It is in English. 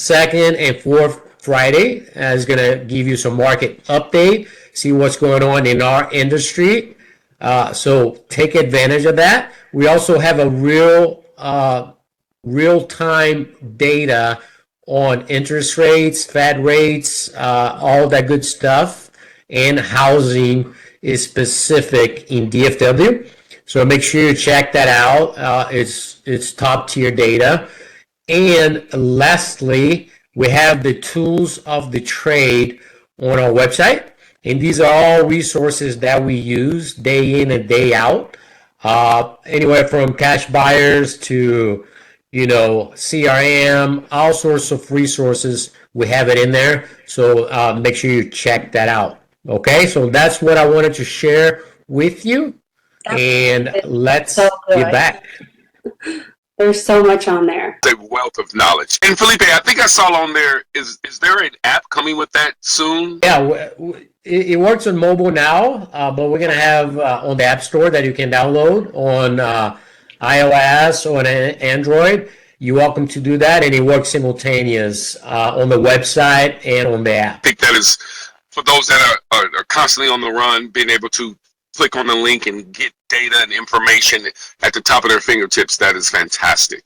second, and fourth Friday is going to give you some market update, see what's going on in our industry. So take advantage of that. We also have a real-time data on interest rates, Fed rates, all that good stuff, and housing is specific in DFW. So make sure you check that out. It's top tier data. And lastly, we have the tools of the trade on our website. And these are all resources that we use day in and day out. Anywhere from cash buyers to, CRM, all sorts of resources. We have it in there. So make sure you check that out. Okay, so that's what I wanted to share with you. And let's get back. There's so much on there. A wealth of knowledge. And Felipe, I think I saw on there, is there an app coming with that soon? Yeah, it works on mobile now, but we're going to have on the App Store that you can download on iOS or on Android. You're welcome to do that, and it works simultaneous on the website and on the app. I think that is, for those that are constantly on the run, being able to click on the link and get data and information at the top of their fingertips, that is fantastic.